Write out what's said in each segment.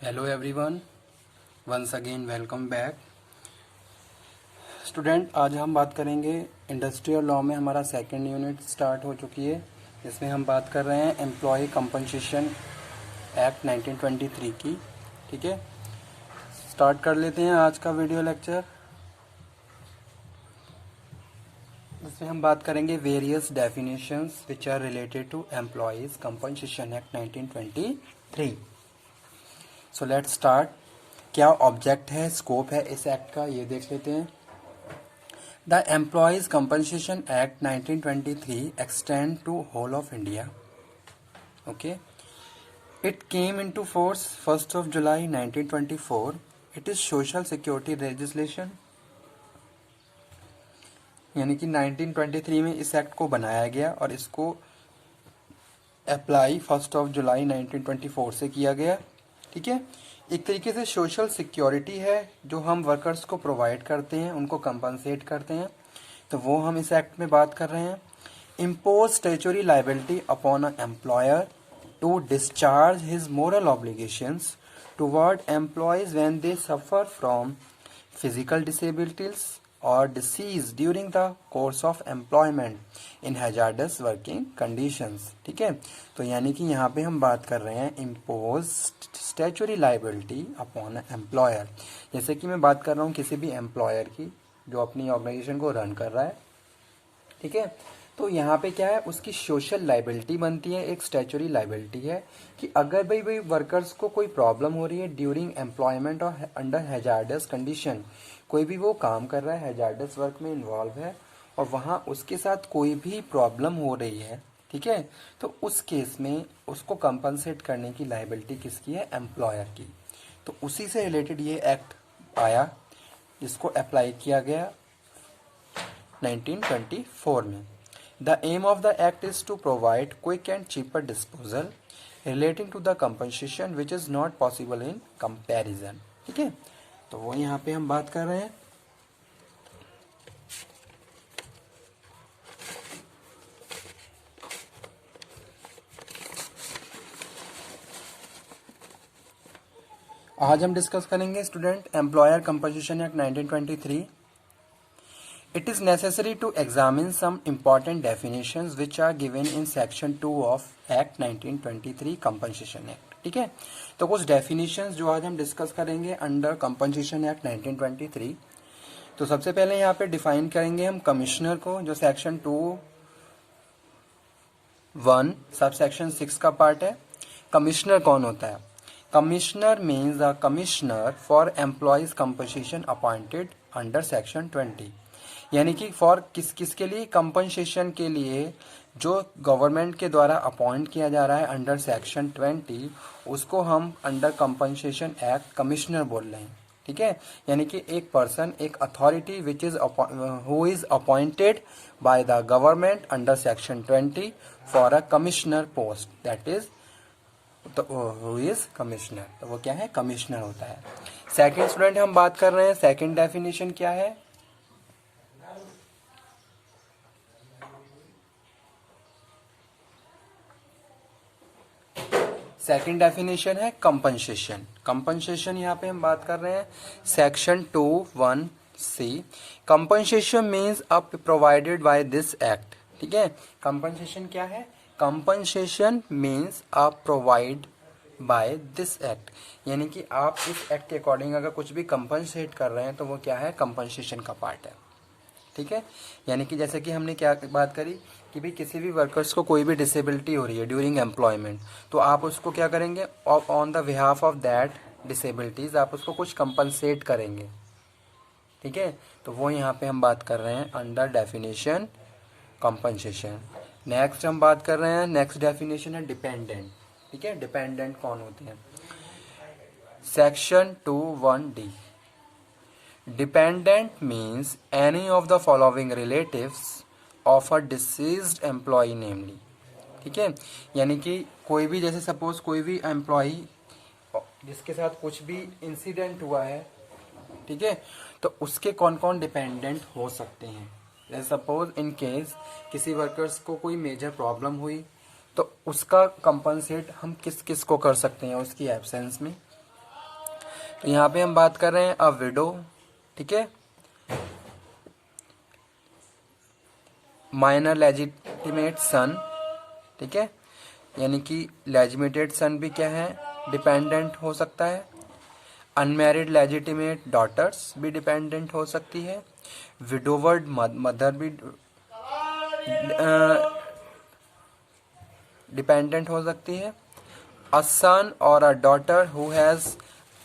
Hello everyone, once again welcome back. Student, आज हम बात करेंगे इंडस्ट्रियल लॉ में हमारा सेकंड यूनिट स्टार्ट हो चुकी है। इसमें हम बात कर रहे हैं एम्प्लॉय कंपनसेशन एक्ट 1923 की। ठीक है, स्टार्ट कर लेते हैं आज का वीडियो लेक्चर। इसमें हम बात करेंगे various definitions which are related to employees compensation act 1923। So let's start. क्या ऑब्जेक्ट है, स्कोप है इस एक्ट का, ये देख लेते हैं। The employees compensation act 1923 extend to whole of India. Okay, it came into force 1st of July 1924। It is social security legislation, यानी कि 1923 में इस एक्ट को बनाया गया और इसको अप्लाई 1st of July 1924 से किया गया। ठीक है, एक तरीके से सोशल सिक्योरिटी है जो हम वर्कर्स को प्रोवाइड करते हैं, उनको कंपनसेट करते हैं, तो वो हम इस एक्ट में बात कर रहे हैं। Impose statutory liability upon a employer to discharge his moral obligations toward employees when they suffer from physical disabilities और disease during the course of employment in hazardous working conditions. ठीक है, तो यानी कि यहाँ पे हम बात कर रहे हैं impose statutory liability upon employer. जैसे कि मैं बात कर रहा हूँ किसी भी एम्प्लॉयर की जो अपनी ऑर्गेनाइजेशन को रन कर रहा है। ठीक है, तो यहाँ पे क्या है, उसकी सोशल लाइबिलिटी बनती है, एक स्टैट्यूटरी लाइबिलिटी है कि अगर भाई वर्कर्स को कोई प्रॉब्लम हो रही है ड्यूरिंग एम्प्लॉयमेंट और अंडर हैजार्डस कंडीशन, कोई भी वो काम कर रहा है, हैजार्डस वर्क में इन्वॉल्व है और वहाँ उसके साथ कोई भी प्रॉब्लम हो रही है, ठीक है, तो उस केस में उसको कंपनसेट करने की लाइबिलिटी किसकी है, एम्प्लॉयर की। तो उसी से रिलेटेड ये एक्ट आया जिसको अप्लाई किया गया 1924 में। The aim of the act is to provide quick and cheaper disposal relating to the compensation which is not possible in comparison। ठीक है, तो वो यहाँ पे हम बात कर रहे हैं। आज हम डिस्कस करेंगे student employer compensation act 1923। It is necessary to examine some important definitions which are given in section 2 of Act 1923 Compensation Act। ठीक है, तो कुछ definitions जो आज हम डिस्कस करेंगे अंडर कंपनसेशन एक्ट 1923। तो सबसे पहले यहाँ पे डिफाइन करेंगे हम कमिश्नर को, जो सेक्शन 2(1) सब सेक्शन 6 का पार्ट है। कमिश्नर कौन होता है? Commissioner means the commissioner for employees compensation appointed under section 20, यानी कि फॉर किसके लिए, कंपनसेशन के लिए जो गवर्नमेंट के द्वारा अपॉइंट किया जा रहा है अंडर सेक्शन 20, उसको हम अंडर कंपनसेशन एक्ट कमिश्नर बोल रहे हैं। ठीक है, यानी कि एक पर्सन, एक authority which is who is appointed by the government under section 20 for a commissioner post, that is who is commissioner, तो वो क्या है, कमिश्नर होता है। सेकंड स्टूडेंट हम बात कर रहे हैं, सेकंड डेफिनेशन क्या है? सेकंड डेफिनेशन है कंपनसेशन। कंपनसेशन यहाँ पे हम बात कर रहे हैं section 2(1)(c। Compensation means up provided by this act. ठीक है, कंपनसेशन क्या है? Compensation means up provide by this act, यानी कि आप इस एक्ट के अकॉर्डिंग अगर कुछ भी कंपनसेट कर रहे हैं तो वो क्या है, कंपनसेशन का पार्ट है। ठीक है, यानी कि जैसे कि हमने क्या बात करी कि भाई किसी भी वर्कर्स को कोई भी डिसेबिलिटी हो रही है ड्यूरिंग एम्प्लॉयमेंट, तो आप उसको क्या करेंगे, on the behalf of that disabilities आप उसको कुछ कंपनसेट करेंगे। ठीक है, तो वो यहाँ पे हम बात कर रहे हैं अंडर डेफिनेशन कंपनसेशन। नेक्स्ट हम बात कर रहे हैं, नेक्स्ट डेफिनेशन है डिपेंडेंट। ठीक है, डिपेंडेंट कौन होते हैं? Section 2(1)(d। Dependent means any of the following relatives of a deceased employee namely। ठीक है, यानी कि कोई भी, जैसे सपोज कोई भी एम्प्लॉई जिसके साथ कुछ भी इंसिडेंट हुआ है, ठीक है, तो उसके कौन कौन डिपेंडेंट हो सकते हैं। जैसे सपोज इन केस किसी वर्कर्स को कोई मेजर प्रॉब्लम हुई तो उसका कंपनसेट हम किस किस को कर सकते हैं उसकी एब्सेंस में। तो यहाँ पे हम बात कर रहे हैं अ विडो, ठीक है, माइनर लेजिटिमेट सन, ठीक है, यानी कि लेजिटिमेटेड सन भी क्या है, डिपेंडेंट हो सकता है। अनमैरिड लेजिटिमेट डॉटर्स भी डिपेंडेंट हो सकती है। विडोवर्ड मदर भी डिपेंडेंट हो सकती है। अ सन और a daughter who has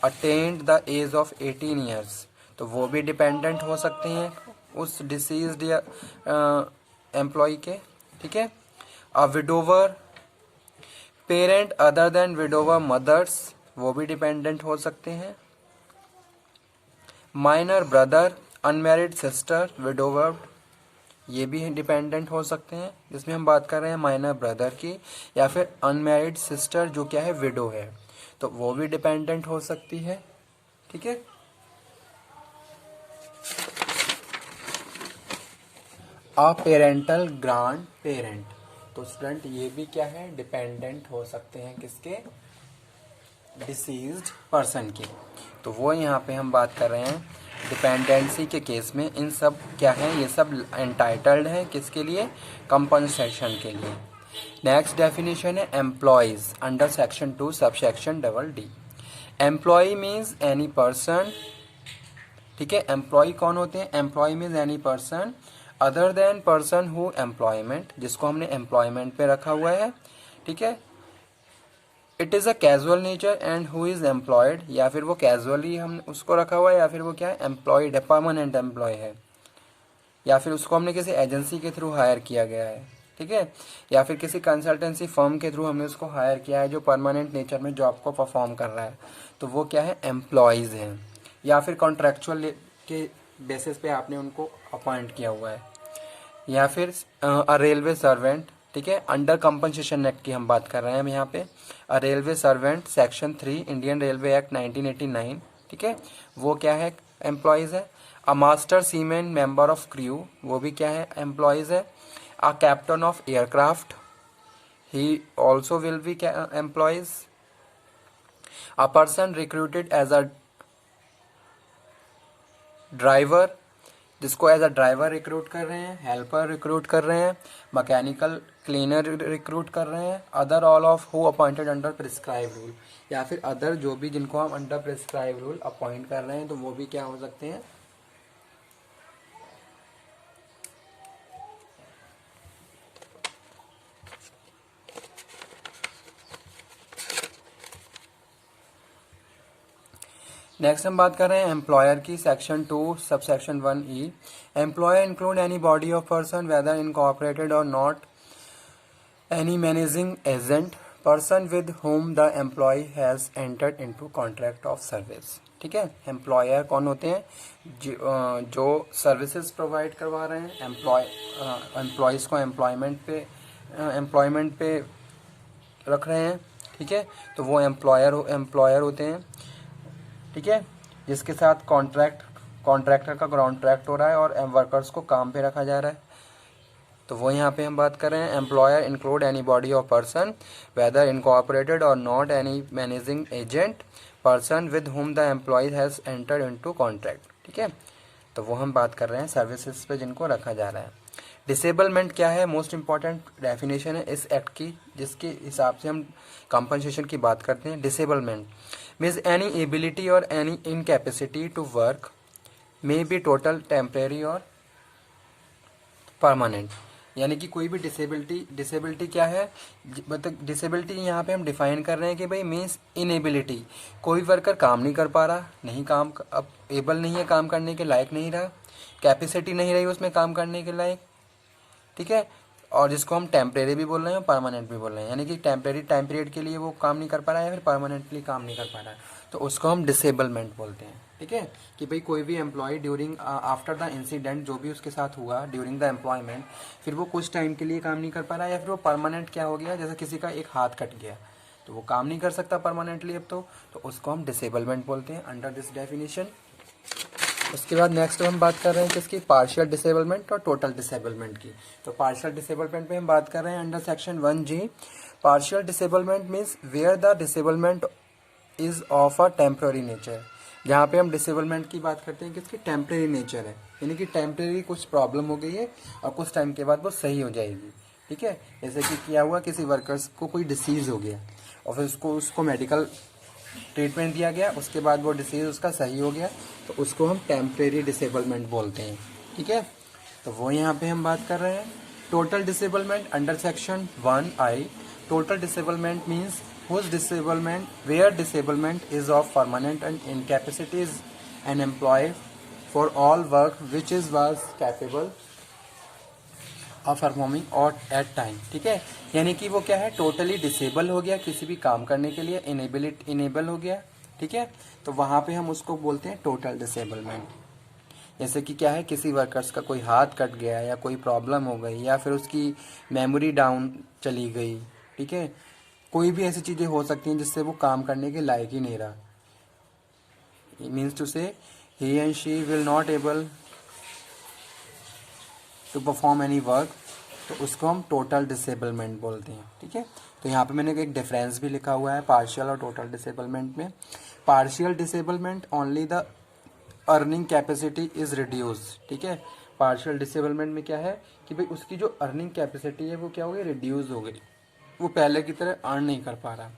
attend the age of 18 years, तो वो भी डिपेंडेंट हो सकती हैं उस डिसीज्ड एम्प्लॉय के, ठीक है। A widower, parent other than widower mothers, वो भी डिपेंडेंट हो सकते हैं। माइनर ब्रदर, अनमैरिड सिस्टर, विडोवर्ड, ये भी डिपेंडेंट हो सकते हैं। जिसमें हम बात कर रहे हैं माइनर ब्रदर की, या फिर अनमैरिड सिस्टर जो क्या है विडो है, तो वो भी डिपेंडेंट हो सकती है, ठीक है। अ पेरेंटल ग्रांड पेरेंट, तो स्टूडेंट ये भी क्या है, डिपेंडेंट हो सकते हैं किसके, डिसीज्ड पर्सन के। तो वो यहाँ पे हम बात कर रहे हैं डिपेंडेंसी के केस में इन सब क्या है, ये सब एंटाइटल्ड है किसके लिए, कंपनसेशन के लिए। नेक्स्ट डेफिनेशन है employees under section 2 subsection D। Employee means any person, ठीक है। एम्प्लॉय कौन होते हैं, employee means any person other than person who employment, जिसको हमने एम्प्लॉयमेंट पे रखा हुआ है, ठीक है। It is a casual nature and who is employed, या फिर वो कैजुअली हम उसको रखा हुआ है, या फिर वो क्या है, एम्प्लॉयड है, परमानेंट एम्प्लॉय है, या फिर उसको हमने किसी एजेंसी के थ्रू हायर किया गया है, ठीक है, या फिर किसी कंसल्टेंसी फर्म के थ्रू हमने उसको हायर किया है जो परमानेंट नेचर में जॉब को परफॉर्म कर रहा है, तो वो क्या है, एम्प्लॉयज़ हैं। या फिर कॉन्ट्रैक्चुअल के बेसिस पे आपने उनको अपॉइंट किया हुआ है। या फिर अ रेलवे सर्वेंट, ठीक है, अंडर कंपनसेशन एक्ट की हम बात कर रहे हैं हम यहाँ पे। A railway servant section 3 Indian railway act 1989, ठीक है, वो क्या है, एम्प्लॉयज़ है। A master seaman member of crew, वो भी क्या है, एम्प्लॉयज़ है। A captain of aircraft, he also will be employees. A person recruited as a driver, जिसको एज अ ड्राइवर रिक्रूट कर रहे हैं, हेल्पर रिक्रूट कर रहे हैं, मैकेनिकल क्लीनर रिक्रूट कर रहे हैं। Other all of who appointed under prescribe rule, या फिर अदर जो भी जिनको हम अंडर प्रिस्क्राइब रूल अपॉइंट कर रहे हैं, तो वो भी क्या हो सकते हैं, नेक्स्ट हम बात कर रहे हैं एम्प्लॉयर की, section 2 subsection 1E। Employer include any body of person whether incorporated or not, any managing agent, person with whom the employee has entered into contract of service, ठीक है। एम्प्लॉयर कौन होते हैं, जो सर्विसेज प्रोवाइड करवा रहे हैं, एम्प्लॉयज़ को एम्प्लॉयमेंट पे रख रहे हैं, ठीक है, तो वो एम्प्लॉयर होते हैं, ठीक है, जिसके साथ कॉन्ट्रैक्टर का कॉन्ट्रैक्ट हो रहा है और वर्कर्स को काम पे रखा जा रहा है, तो वो यहाँ पे हम बात कर रहे हैं employer include any body of person whether incorporated or not, any managing agent, person with whom the employee has entered into contract, ठीक है। तो वो हम बात कर रहे हैं सर्विसेज पे जिनको रखा जा रहा है। डिसेबलमेंट क्या है, मोस्ट इंपॉर्टेंट डेफिनेशन है इस एक्ट की, जिसके हिसाब से हम कंपनसेशन की बात करते हैं। डिसेबलमेंट मीन्स एनी एबिलिटी और any incapacity to work, may be total, temporary और परमानेंट, यानी कि कोई भी डिसेबिलिटी क्या है, मतलब डिसेबिलिटी यहाँ पे हम डिफाइन कर रहे हैं कि भाई मीन्स इनएबिलिटी, कोई वर्कर काम नहीं कर पा रहा, नहीं काम अब एबल नहीं है, काम करने के लायक नहीं रहा, कैपेसिटी नहीं रही उसमें काम करने के लायक, ठीक है, और जिसको हम टेम्परेरी भी बोल रहे हैं और परमानेंट भी बोल रहे हैं, यानी कि टेम्परेरी टाइम पीरियड के लिए वो काम नहीं कर पा रहा है या फिर परमानेंटली काम नहीं कर पा रहा है, तो उसको हम डिसेबलमेंट बोलते हैं, ठीक है। कि भाई कोई भी employee during after the incident जो भी उसके साथ हुआ ड्यूरिंग द एम्प्लॉयमेंट, फिर वो कुछ टाइम के लिए काम नहीं कर पा रहा है, या फिर वो परमानेंट क्या हो गया, जैसे किसी का एक हाथ कट गया तो वो काम नहीं कर सकता परमानेंटली अब, तो उसको हम डिसेबलमेंट बोलते हैं अंडर दिस डेफिनेशन। उसके बाद नेक्स्ट हम बात कर रहे हैं किसकी, पार्शियल डिसेबलमेंट और टोटल डिसेबलमेंट की। तो पार्शियल डिसेबलमेंट पे हम बात कर रहे हैं under section 1G। Partial disablement means where the disablement is of a temporary nature, जहाँ पे हम डिसेबलमेंट की बात करते हैं कि इसकी टेम्परेरी नेचर है, यानी कि टेम्परेरी कुछ प्रॉब्लम हो गई है और कुछ टाइम के बाद वो सही हो जाएगी। ठीक है, जैसे कि क्या हुआ, किसी वर्कर्स को कोई डिसीज़ हो गया और फिर उसको मेडिकल ट्रीटमेंट दिया गया, उसके बाद वो डिसीज़ उसका सही हो गया, तो उसको हम टेम्परेरी डिसेबलमेंट बोलते हैं। ठीक है, तो वो यहाँ पे हम बात कर रहे हैं। Total disablement under section 1I, total disablement means whose disablement, where disablement is of permanent and incapacity is an employee for all work which is was capable of performing or at time। ठीक है, यानी कि वो क्या है, totally disable हो गया किसी भी काम करने के लिए, इनेबल हो गया। ठीक है, तो वहाँ पे हम उसको बोलते हैं टोटल डिसेबलमेंट। जैसे कि क्या है, किसी वर्कर्स का कोई हाथ कट गया या कोई प्रॉब्लम हो गई या फिर उसकी मेमोरी डाउन चली गई। ठीक है, कोई भी ऐसी चीज़ें हो सकती हैं जिससे वो काम करने के लायक ही नहीं रहा। Means to say he and she will not able to perform any work, तो उसको हम टोटल डिसेबलमेंट बोलते हैं। ठीक है, तो यहाँ पे मैंने एक डिफरेंस भी लिखा हुआ है पार्शियल और टोटल डिसेबलमेंट में। Partial disablement only the earning capacity is reduce. ठीक है, पार्शियल डिसेबलमेंट में क्या है कि भाई उसकी जो अर्निंग कैपेसिटी है वो क्या हो गई, रिड्यूस हो गई, वो पहले की तरह अर्न नहीं कर पा रहा।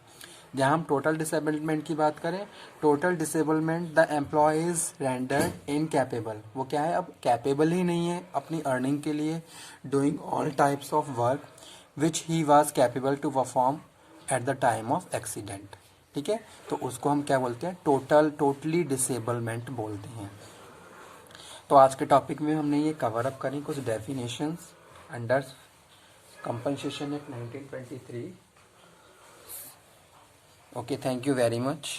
जहाँ हम टोटल डिसेबलमेंट की बात करें, total disablement the employee is rendered incapable, वो क्या है, अब कैपेबल ही नहीं है अपनी अर्निंग के लिए, doing all types of work which he was capable to perform at the time of accident. ठीक है, तो उसको हम क्या बोलते हैं, टोटली डिसेबलमेंट बोलते हैं। तो आज के टॉपिक में हमने ये कवर अप करी कुछ definitions under compensation act 1923। Okay, thank you very much.